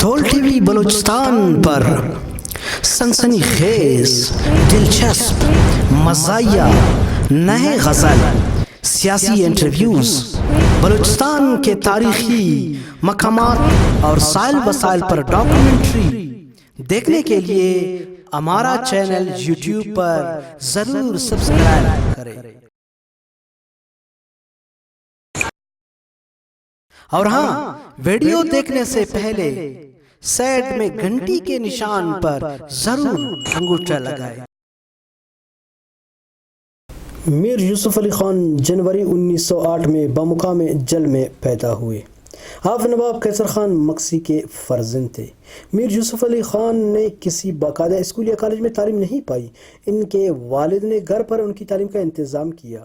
ٹھول T V Balochistan پر سنسنی خیز، دلچسپ، مزاحیہ، نئے غزل، سیاسی انٹرویوز، بلوچستان کے تاریخی مقامات اور سائل وسائل پر ڈاکومنٹری دیکھنے کے لیے ہمارا چینل یوٹیوب پر ضرور سبسکرائب کریں۔ اور ہاں، ویڈیو دیکھنے سے پہلے سائڈ میں گھنٹی کے نشان پر ضرور انگوٹھا لگائیں۔ میر یوسف علی خان جنوری 1908 میں بمقام جل میں پیدا ہوئے۔ آپ نواب قیصر خان مکسی کے فرزند تھے۔ میر یوسف علی خان نے کسی باقاعدہ اسکول یا کالج میں تعلیم نہیں پائی۔ ان کے والد نے گھر پر ان کی تعلیم کا انتظام کیا،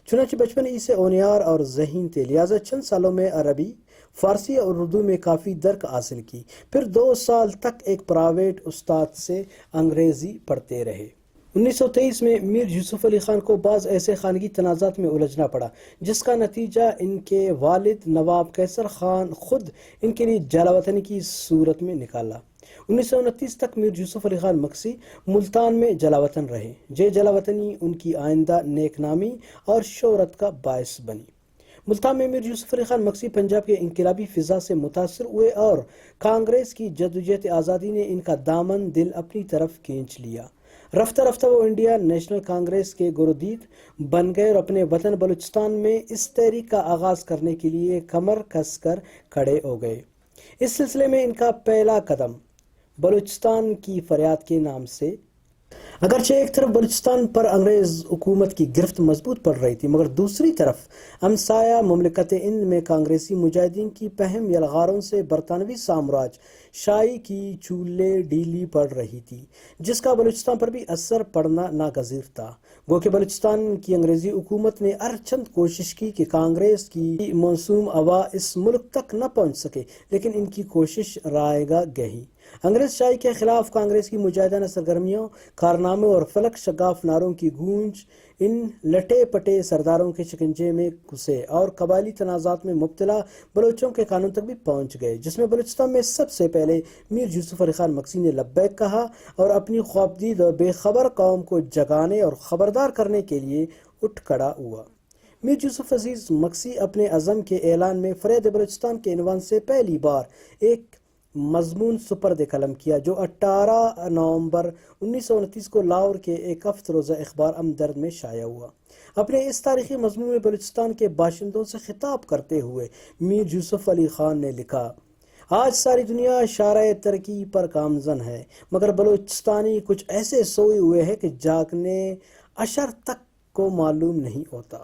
چنانچہ بچپن ہی سے اونیار اور ذہین تھے، لہٰذا چند سالوں میں عربی، فارسی اور اردو میں کافی درک حاصل کی۔ پھر 2 سال تک ایک پرائیویٹ استاد سے انگریزی پڑھتے رہے۔ 1923 میں میر یوسف علی خان کو بعض ایسے خانگی تنازعات میں الجھنا پڑا جس کا نتیجہ ان کے والد نواب قیصر خان خود ان کے لیے جلا وطنی کی صورت میں نکالا۔ 1929 تک میر یوسف علی خان مکسی ملتان میں جلا وطن رہے۔ یہ جلا وطنی ان کی آئندہ نیک نامی اور شہرت کا باعث بنی۔ ملتان میں میر یوسف علی خان مکسی پنجاب کے انقلابی فضا سے متاثر ہوئے اور کانگریس کی جدوجہد آزادی نے ان کا دامن دل اپنی طرف کھینچ لیا۔ رفتہ رفتہ وہ انڈین نیشنل کانگریس کے گرویدت بن گئے اور اپنے وطن بلوچستان میں اس تحریک کا آغاز کرنے کے لیے کمر کس کر کھڑے ہو گئے۔ اس سلسلے میں ان کا پہلا قدم بلوچستان کی فریاد کے نام سے، اگرچہ ایک طرف بلوچستان پر انگریز حکومت کی گرفت مضبوط پڑ رہی تھی، مگر دوسری طرف ہمسایہ مملکت ہند میں کانگریسی مجاہدین کی پہم یلغاروں سے برطانوی سامراج شاہی کی چولے ڈھیلی پڑ رہی تھی، جس کا بلوچستان پر بھی اثر پڑنا ناگزیر تھا۔ گو کہ بلوچستان کی انگریزی حکومت نے ہر چند کوشش کی کہ کانگریس کی موسوم ہوا اس ملک تک نہ پہنچ سکے، لیکن ان کی کوشش رائے گاہ گئی۔ انگریز شاہی کے خلاف کانگریس کی مجاہدانہ سرگرمیوں، کارناموں اور فلک شگاف نعروں کی گونج ان لٹے پٹے سرداروں کے شکنجے میں گھسے اور قبائلی تنازعات میں مبتلا بلوچوں کے قانون تک بھی پہنچ گئے، جس میں بلوچستان میں سب سے پہلے میر یوسف علی خان مکسی نے لبیک کہا اور اپنی خوابدید اور بے خبر قوم کو جگانے اور خبردار کرنے کے لیے اٹھ کھڑا ہوا۔ میر یوسف عزیز مکسی اپنے عزم کے اعلان میں فریاد بلوچستان کے عنوان سے پہلی بار ایک مضمون سپرد قلم کیا، جو 18 نومبر 1929 کو لاہور کے ایک ہفت روزہ اخبار ہمدرد میں شائع ہوا۔ اپنے اس تاریخی مضمون میں بلوچستان کے باشندوں سے خطاب کرتے ہوئے میر یوسف علی خان نے لکھا: آج ساری دنیا شارع ترقی پر گامزن ہے، مگر بلوچستانی کچھ ایسے سوئے ہوئے ہیں کہ جاگنے اشر تک کو معلوم نہیں ہوتا۔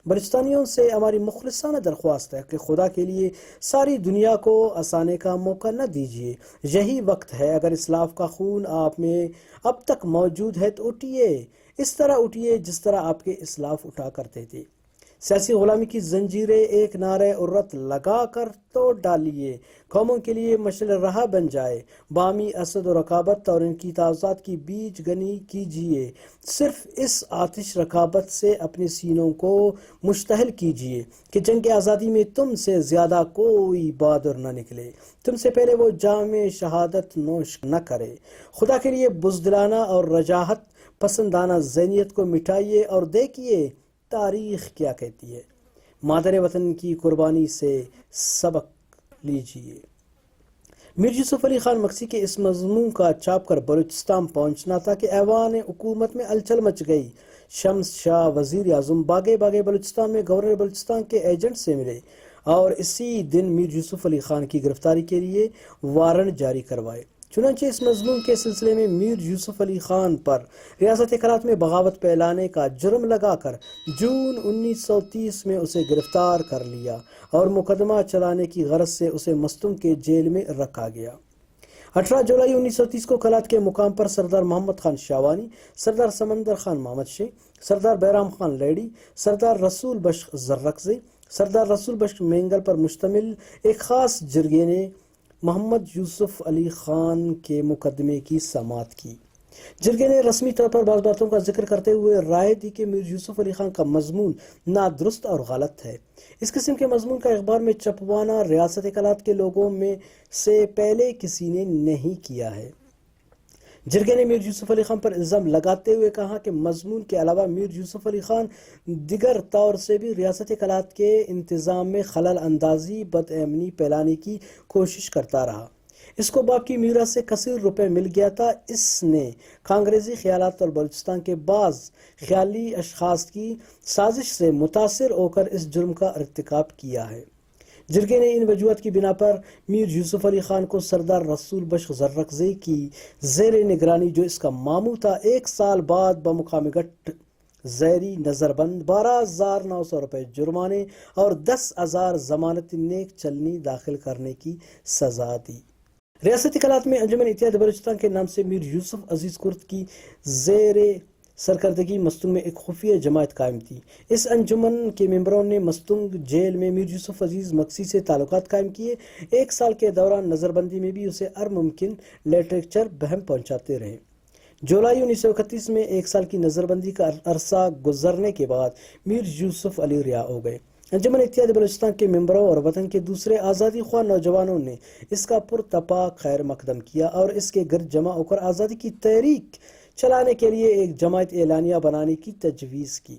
بلوچستانیوں سے ہماری مخلصانہ درخواست ہے کہ خدا کے لیے ساری دنیا کو ہنسانے کا موقع نہ دیجیے۔ یہی وقت ہے، اگر اسلاف کا خون آپ میں اب تک موجود ہے تو اٹھیے، اس طرح اٹھیے جس طرح آپ کے اسلاف اٹھا کرتے تھے۔ سیاسی غلامی کی زنجیریں ایک نعرہ عرت لگا کر توڑ ڈالیے، قوموں کے لیے مشعل راہ بن جائے۔ باہمی حسد و رقابت اور ان کی تضاد کی بیج گنی کیجیے، صرف اس آتش رقابت سے اپنے سینوں کو مشتعل کیجیے کہ جنگ آزادی میں تم سے زیادہ کوئی بہادر نہ نکلے، تم سے پہلے وہ جام شہادت نوش نہ کرے۔ خدا کے لیے بزدلانہ اور رجاحت پسندانہ ذہنیت کو مٹائیے اور دیکھیے تاریخ کیا کہتی ہے۔ مادر وطن کی قربانی سے سبق لیجیے۔ میر یوسف علی خان مکسی کے اس مضمون کا چھاپ کر بلوچستان پہنچنا تھا کہ ایوان حکومت میں ہلچل مچ گئی۔ شمس شاہ وزیر اعظم باغے باغے بلوچستان میں گورنر بلوچستان کے ایجنٹ سے ملے اور اسی دن میر یوسف علی خان کی گرفتاری کے لیے وارنٹ جاری کروائے۔ چنانچہ اس مضمون کے سلسلے میں میر یوسف علی خان پر ریاست کرات میں بغاوت پھیلانے کا جرم لگا کر جون 1930 میں اسے گرفتار کر لیا اور مقدمہ چلانے کی غرض سے اسے مستونگ کے جیل میں رکھا گیا۔ 18 جولائی 1930 کو کلات کے مقام پر سردار محمد خان شاوانی، سردار سمندر خان محمد شیخ، سردار بیرام خان لیڈی، سردار رسول بخش زرکزئی، سردار رسول بخش مینگل پر مشتمل ایک خاص جرگے نے محمد یوسف علی خان کے مقدمے کی سماعت کی۔ جرگے نے رسمی طور پر بعض باتوں کا ذکر کرتے ہوئے رائے دی کہ میر یوسف علی خان کا مضمون نادرست اور غلط ہے۔ اس قسم کے مضمون کا اخبار میں چھپوانا ریاست کلات کے لوگوں میں سے پہلے کسی نے نہیں کیا ہے۔ جرگے نے میر یوسف علی خان پر الزام لگاتے ہوئے کہا کہ مضمون کے علاوہ میر یوسف علی خان دیگر طور سے بھی ریاست کلات کے انتظام میں خلل اندازی، بد امنی پھیلانے کی کوشش کرتا رہا۔ اس کو باپ کی میراث سے کثیر روپے مل گیا تھا۔ اس نے کانگریسی خیالات اور بلوچستان کے بعض خیالی اشخاص کی سازش سے متاثر ہو کر اس جرم کا ارتکاب کیا ہے۔ جرگے نے ان وجوہات کی بنا پر میر یوسف علی خان کو سردار رسول بخش زرکزئی کی زیر نگرانی، جو اس کا ماموں تھا، 1 سال بعد بمقام گٹھ زیری نظربند، 12,900 روپے جرمانے اور 10,000 ضمانت نیک چلنی داخل کرنے کی سزا دی۔ ریاستی کلات میں انجمن اتحاد بلوچستان کے نام سے میر یوسف عزیز کرد کی زیر سرکردگی مستنگ میں ایک خفیہ جماعت قائم تھی۔ اس انجمن کے ممبروں نے مستنگ جیل میں میر یوسف عزیز مکسی سے تعلقات قائم کیے۔ 1 سال کے دوران نظر بندی میں بھی اسے ہر ممکن لٹریچر بہم پہنچاتے رہے۔ جولائی 1931 میں 1 سال کی نظر بندی کا عرصہ گزرنے کے بعد میر یوسف علی رہا ہو گئے۔ انجمن اتحاد بلوچستان کے ممبروں اور وطن کے دوسرے آزادی خواہ نوجوانوں نے اس کا پرتپاک خیر مقدم کیا اور اس کے گرد جمع ہو کر آزادی کی تحریک چلانے کے لیے ایک جماعت اعلانیہ بنانے کی تجویز کی۔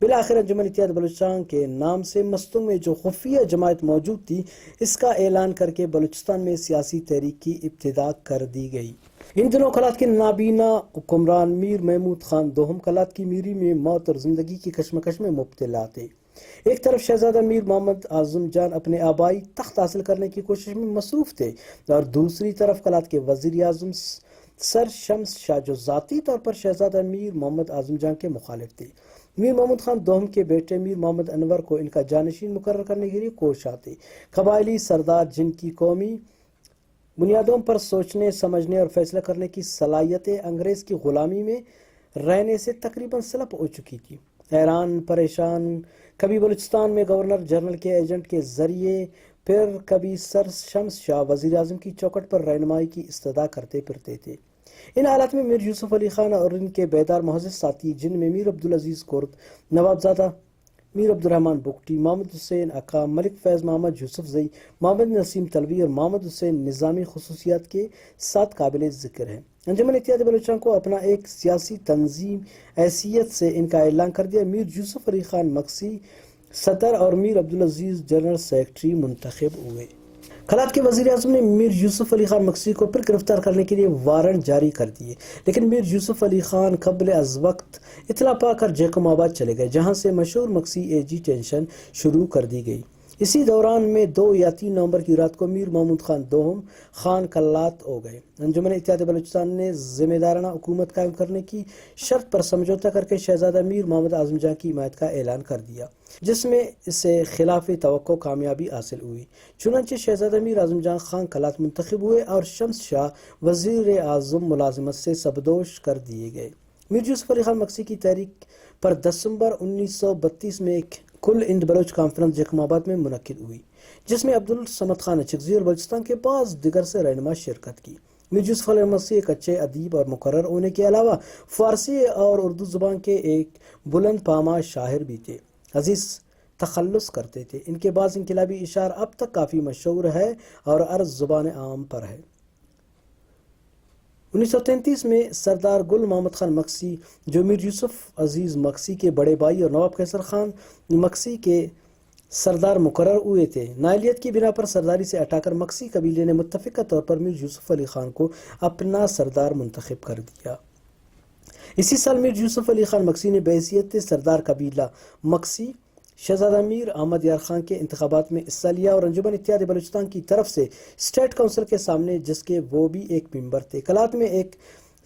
بالآخر انجمن اتحاد بلوچستان کے نام سے مستنگ میں جو خفیہ جماعت موجود تھی، اس کا اعلان کر کے بلوچستان میں سیاسی تحریک کی ابتدا کر دی گئی۔ ان دنوں کلات کے نابینا حکمران میر محمود خان دوہم کلات کی میری میں موت اور زندگی کی کشمکش میں مبتلا تھے۔ ایک طرف شہزادہ میر محمد اعظم جان اپنے آبائی تخت حاصل کرنے کی کوشش میں مصروف تھے اور دوسری طرف کلات کے وزیر اعظم سر شمس شاہ جو ذاتی طور پر شہزادہ میر محمد اعظم جان کے مخالف تھے، میر محمود خان دوہم کے بیٹے میر محمد انور کو ان کا جانشین مقرر کرنے کے لیے کوشاں تھے۔ قبائلی سردار جن کی قومی بنیادوں پر سوچنے، سمجھنے اور فیصلہ کرنے کی صلاحیتیں انگریز کی غلامی میں رہنے سے تقریباً سلب ہو چکی تھی، حیران پریشان کبھی بلوچستان میں گورنر جنرل کے ایجنٹ کے ذریعے، پھر کبھی سر شمس شاہ وزیر اعظم کی چوکھٹ پر رہنمائی کی استدعا کرتے پھرتے تھے۔ ان حالات میں میر یوسف علی خان اور ان کے بیدار مہذب ساتھی، جن میں میر عبدالعزیز کرد، نواب زادہ میر عبدالرحمن بگٹی، محمد حسین اکا، ملک فیض محمد یوسف زئی، محمد نسیم تلوی اور محمد حسین نظامی خصوصیات کے ساتھ قابل ذکر ہیں۔ انجمن اتحاد بلوچستان کو اپنا ایک سیاسی تنظیم حیثیت سے ان کا اعلان کر دیا۔ میر یوسف علی خان مکسی صدر اور میر عبدالعزیز جنرل سیکرٹری منتخب ہوئے۔ کلات کے وزیر اعظم نے میر یوسف علی خان مکسی کو پھر گرفتار کرنے کے لیے وارنٹ جاری کر دیے، لیکن میر یوسف علی خان قبل از وقت اطلاع پا کر جیکم آباد چلے گئے، جہاں سے مشہور مکسی ایجیٹیشن شروع کر دی گئی۔ اسی دوران میں 2 یا 3 نومبر کی رات کو میر محمود خان دوہم خان کلات ہو گئے۔ انجمن اتحاد بلوچستان نے ذمہ دارانہ حکومت قائم کرنے کی شرط پر سمجھوتہ کر کے شہزادہ میر محمد اعظم جان کی حمایت کا اعلان کر دیا، جس میں اسے خلاف توقع کامیابی حاصل ہوئی۔ چنانچہ شہزادہ میر اعظم جان خان کلات منتخب ہوئے اور شمس شاہ وزیر اعظم ملازمت سے سبدوش کر دیے گئے۔ میر یوسف علی خان مکسی کی تحریک پر دسمبر 1932 میں ایک کل ہند بلوچ کانفرنس جیکم آباد میں منعقد ہوئی، جس میں عبدالصمد خان اچکزئی اور بلوچستان کے بعض دیگر سے رہنما شرکت کی۔ میر یوسف علی خان مکسی ایک اچھے ادیب اور مقرر ہونے کے علاوہ فارسی اور اردو زبان کے ایک بلند پامہ شاعر بھی تھے۔ عزیز تخلص کرتے تھے۔ ان کے بعض انقلابی اشعار اب تک کافی مشہور ہے اور عرض زبان عام پر ہے۔ 1933 میں سردار گل محمد خان مکسی، جو میر یوسف عزیز مکسی کے بڑے بھائی اور نواب قیصر خان مکسی کے سردار مقرر ہوئے تھے، نااہلیت کی بنا پر سرداری سے ہٹا کر مکسی قبیلے نے متفقہ طور پر میر یوسف علی خان کو اپنا سردار منتخب کر دیا۔ اسی سال میر یوسف علی خان مکسی نے بحیثیت سردار قبیلہ مکسی شہزادہ میر احمد یار خان کے انتخابات میں حصہ لیا اور انجمن اتحاد بلوچستان کی طرف سے اسٹیٹ کونسل کے سامنے، جس کے وہ بھی ایک ممبر تھے، کلات میں ایک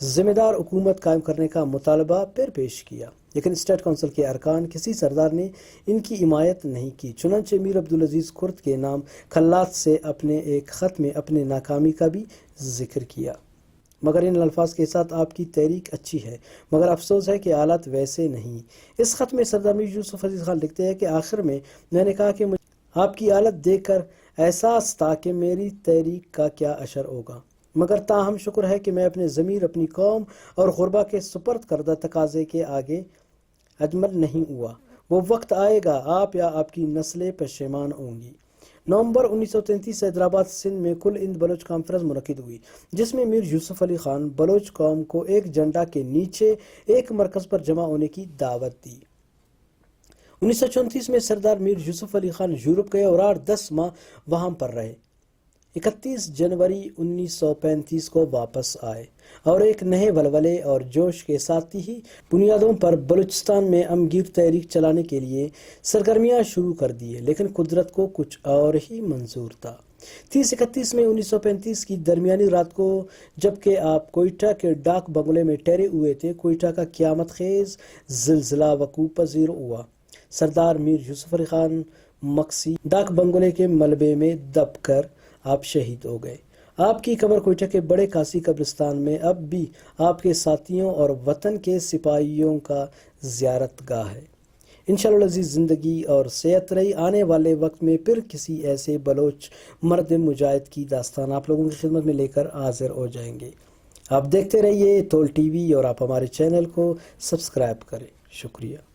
ذمہ دار حکومت قائم کرنے کا مطالبہ پھر پیش کیا، لیکن اسٹیٹ کونسل کے ارکان کسی سردار نے ان کی حمایت نہیں کی۔ چنانچہ میر عبدالعزیز کرد کے نام کلات سے اپنے ایک خط میں اپنے ناکامی کا بھی ذکر کیا، مگر ان الفاظ کے ساتھ آپ کی تحریک اچھی ہے، مگر افسوس ہے کہ حالات ویسے نہیں۔ اس خط میں سردار میر یوسف عزیز خان لکھتے ہیں کہ آخر میں نے کہا کہ مجھے آپ کی حالت دیکھ کر احساس تھا کہ میری تحریک کا کیا اثر ہوگا۔ مگر تاہم شکر ہے کہ میں اپنے ضمیر، اپنی قوم اور غربا کے سپرد کردہ تقاضے کے آگے اجمل نہیں ہوا۔ وہ وقت آئے گا آپ یا آپ کی نسلیں پشیمان ہوں گی۔ نومبر 1933 سے حیدرآباد سندھ میں کل ہند بلوچ کانفرنس منعقد ہوئی، جس میں میر یوسف علی خان بلوچ قوم کو ایک جھنڈا کے نیچے ایک مرکز پر جمع ہونے کی دعوت دی۔ 1934 میں سردار میر یوسف علی خان یورپ گئے اور 8-10 ماہ وہاں پر رہے۔ 31 جنوری 1935 کو واپس آئے اور ایک نئے ولولے اور جوش کے ساتھ ہی بنیادوں پر بلوچستان میں امگیر تحریک چلانے کے لیے سرگرمیاں شروع کر دیے، لیکن قدرت کو کچھ اور ہی منظور تھا۔ 30-31 میں 1935 کی درمیانی رات کو جبکہ آپ کوئٹہ کے ڈاک بنگلے میں ٹھہرے ہوئے تھے، کوئٹہ کا قیامت خیز زلزلہ وقوع پذیر ہوا۔ سردار میر یوسف علی خان مکسی ڈاک بنگلے کے ملبے میں دب کر آپ شہید ہو گئے۔ آپ کی قبر کوئٹہ کے بڑے کاسی قبرستان میں اب بھی آپ کے ساتھیوں اور وطن کے سپاہیوں کا زیارت گاہ ہے۔ انشاءاللہ العزیز زندگی اور صحت رہی، آنے والے وقت میں پھر کسی ایسے بلوچ مرد مجاہد کی داستان آپ لوگوں کی خدمت میں لے کر حاضر ہو جائیں گے۔ آپ دیکھتے رہیے تول ٹی وی اور آپ ہمارے چینل کو سبسکرائب کریں۔ شکریہ۔